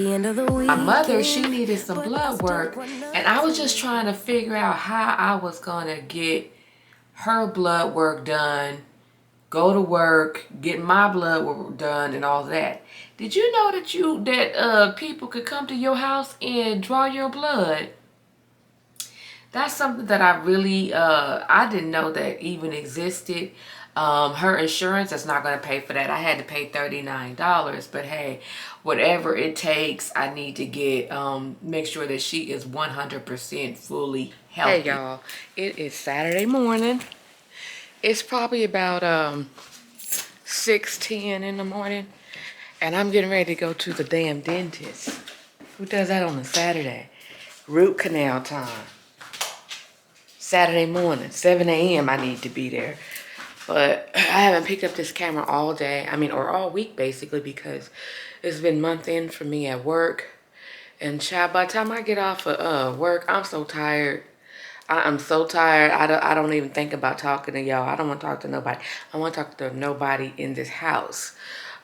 My mother, she needed some blood work, and I was just trying to figure out how I was gonna get her blood work done, go to work, get my blood work done, and all that. Did you know that people could come to your house and draw your blood? That's something that I really I didn't know that even existed. Her insurance is not going to pay for that. I had to pay $39, but hey, whatever it takes, I need to get make sure that she is 100% fully healthy. Hey y'all, it is Saturday morning. It's probably about 6:10 in the morning, and I'm getting ready to go to the damn dentist. Who does that on a Saturday? Root canal time. Saturday morning, 7 a.m. I need to be there. But I haven't picked up this camera all day. I mean, or all week basically, because it's been month end for me at work. And child, by the time I get off of work, I'm so tired. I'm so tired. I don't even think about talking to y'all. I don't want to talk to nobody. I want to talk to nobody in this house.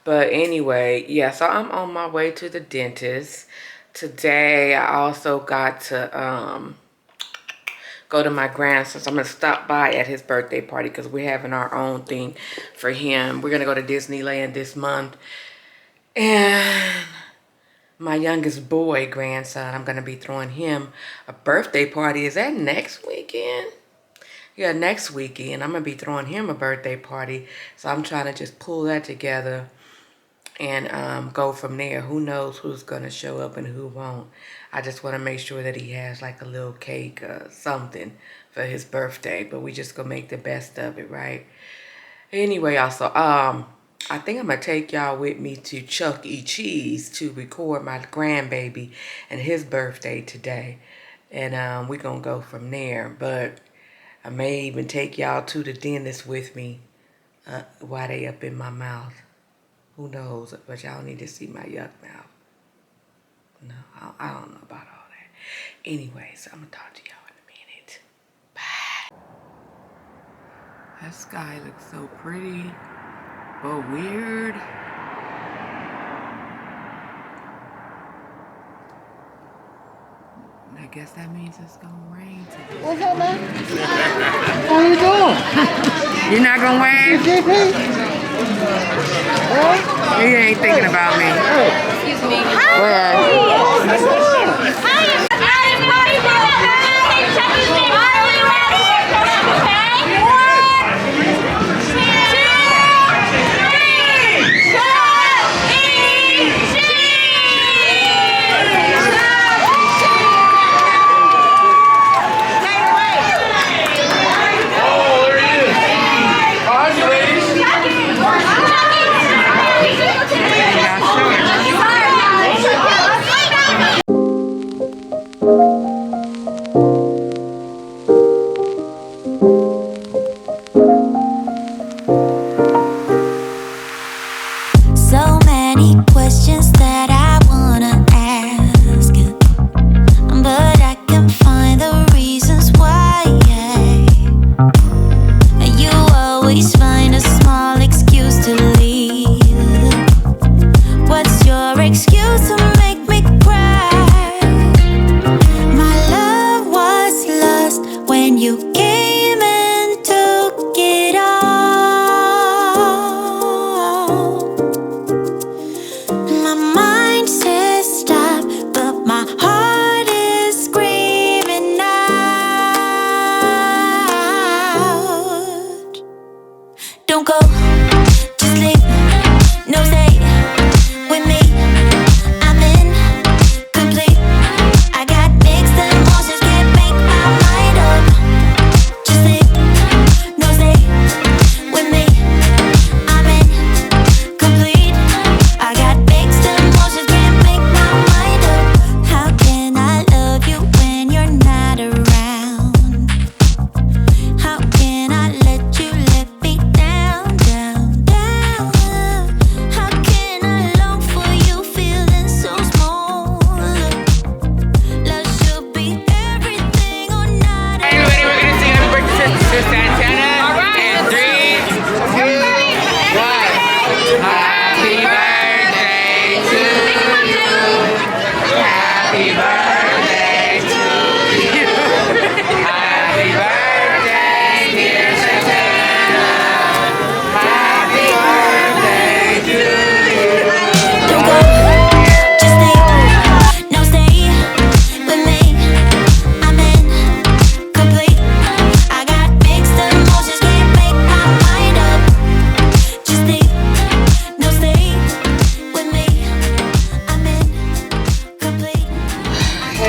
But anyway, yeah, so I'm on my way to the dentist. Today, I also got to go to my grandson's. I'm going to stop by at his birthday party because we're having our own thing for him. We're going to go to Disneyland this month. And my youngest boy, grandson, I'm going to be throwing him a birthday party. Is that next weekend? Yeah, next weekend. I'm going to be throwing him a birthday party. So I'm trying to just pull that together and go from there. Who knows who's going to show up and who won't. I just want to make sure that he has like a little cake or something for his birthday. But we just going to make the best of it, right? Anyway, also, I think I'm going to take y'all with me to Chuck E. Cheese to record my grandbaby and his birthday today. And we're going to go from there. But I may even take y'all to the dentist with me while they up in my mouth. Who knows? But y'all need to see my yuck mouth. No, I don't know about all that. Anyways, I'm going to talk to y'all in a minute. Bye. That sky looks so pretty, but weird. I guess that means it's going to rain today. What's up, man? How you doing? You're not going to wave? He ain't thinking about me. Excuse me. Hi.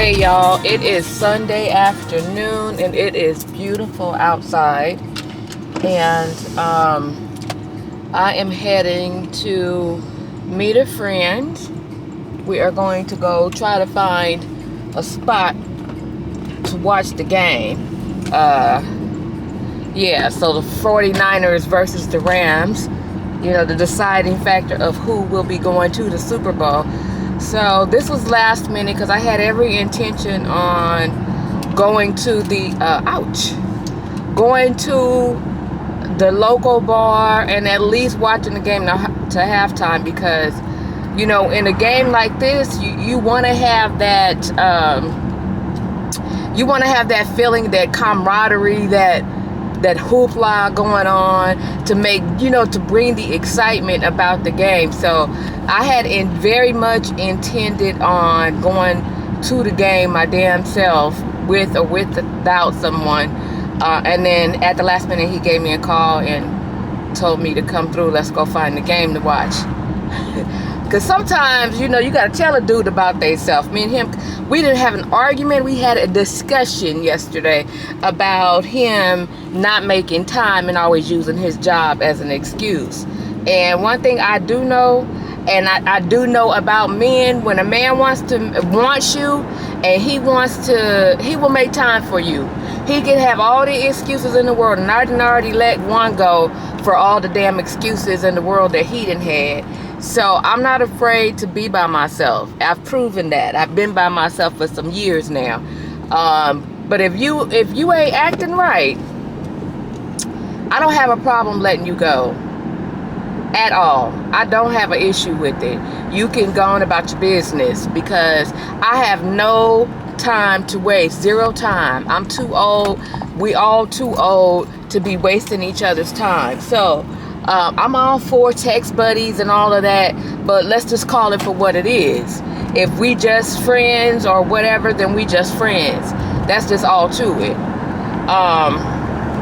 Anyway, y'all, it is Sunday afternoon and it is beautiful outside. And I am heading to meet a friend. We are going to go try to find a spot to watch the game. Yeah, so the 49ers versus the Rams, you know, the deciding factor of who will be going to the Super Bowl. So this was last minute because I had every intention on going to the, going to the local bar and at least watching the game to halftime, because, you know, in a game like this, you want to have that, you want to have that feeling, that camaraderie, that hoopla going on to make, you know, to bring the excitement about the game. So I had very much intended on going to the game my damn self, with or without someone. And then at the last minute, he gave me a call and told me to come through. Let's go find the game to watch. Because sometimes, you know, you got to tell a dude about theyself. Me and him, we didn't have an argument. We had a discussion yesterday about him not making time and always using his job as an excuse. And one thing I do know, and I do know about men, when a man wants you and he will make time for you. He can have all the excuses in the world, and I didn't already let one go for all the damn excuses in the world that he didn't had. So I'm not afraid to be by myself. I've proven that. I've been by myself for some years now. But if you ain't acting right, I don't have a problem letting you go at all. I don't have an issue with it. You can go on about your business, because I have no time to waste. Zero time. I'm too old. We all too old to be wasting each other's time. So I'm all for text buddies and all of that, but let's just call it for what it is. If we just friends or whatever, then we just friends. That's just all to it.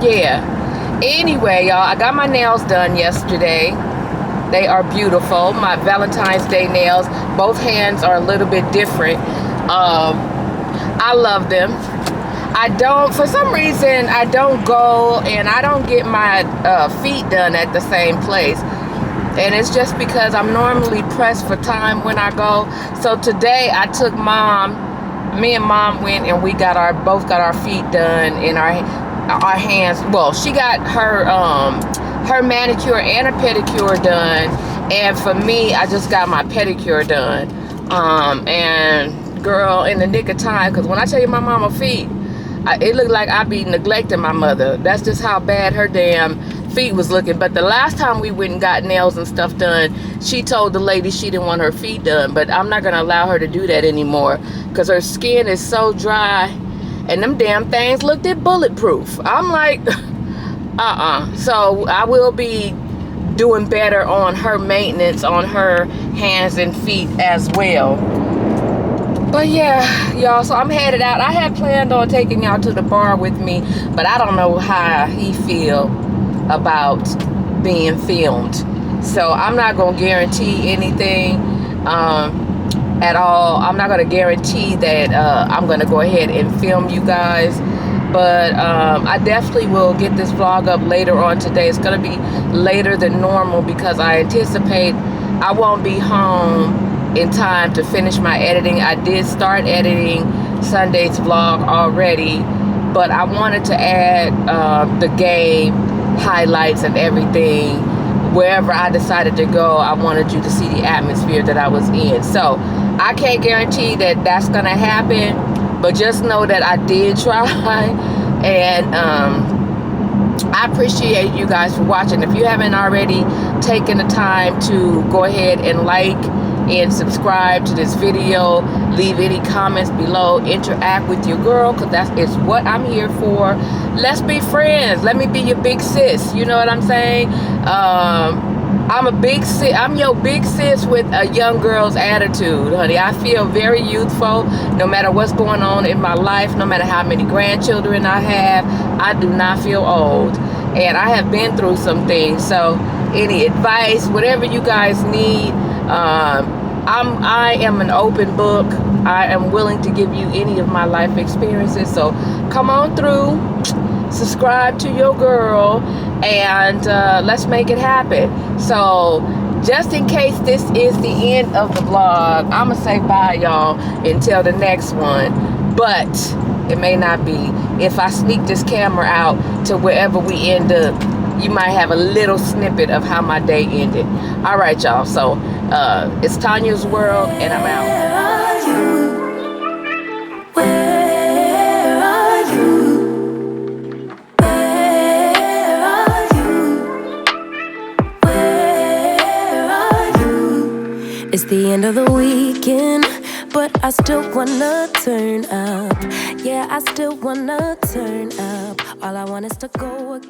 Yeah. Anyway, y'all, I got my nails done yesterday. They are beautiful. My Valentine's Day nails. Both hands are a little bit different. I love them. For some reason, I don't go and I don't get my feet done at the same place. And it's just because I'm normally pressed for time when I go. So today I took me and mom went and we both got our feet done, and our hands. Well, she got her manicure and a pedicure done. And for me, I just got my pedicure done. And girl, in the nick of time, because when I tell you my mama feet, it looked like I be neglecting my mother. That's just how bad her damn feet was looking. But the last time we went and got nails and stuff done, she told the lady she didn't want her feet done. But I'm not going to allow her to do that anymore, because her skin is so dry and them damn things looked bulletproof. I'm like, So I will be doing better on her maintenance on her hands and feet as well. But yeah, y'all, so I'm headed out. I had planned on taking y'all to the bar with me, but I don't know how he feel about being filmed. So I'm not going to guarantee anything at all. I'm not going to guarantee that I'm going to go ahead and film you guys. But I definitely will get this vlog up later on today. It's going to be later than normal because I anticipate I won't be home in time to finish my editing. I did start editing Sunday's vlog already, but I wanted to add the game highlights and everything. Wherever I decided to go, I wanted you to see the atmosphere that I was in. So I can't guarantee that that's gonna happen, but just know that I did try. And I appreciate you guys for watching. If you haven't already taken the time to go ahead and like and subscribe to this video, leave any comments below, interact with your girl, because that is what I'm here for. Let's be friends. Let me be your big sis. You know what I'm saying? I'm a big sis. I'm your big sis with a young girl's attitude, honey. I feel very youthful no matter what's going on in my life, no matter how many grandchildren I have. I do not feel old, and I have been through some things. So any advice, whatever you guys need, I am an open book. I am willing to give you any of my life experiences. So come on through, subscribe to your girl, and let's make it happen. So just in case this is the end of the vlog, I'm gonna say bye, y'all, until the next one. But it may not be. If I sneak this camera out to wherever we end up, you might have a little snippet of how my day ended. All right, y'all. So it's Tanya's World, and I'm out. Where are you? Where are you? Where are you? It's the end of the weekend, but I still wanna turn up. Yeah, I still wanna turn up. All I want is to go again.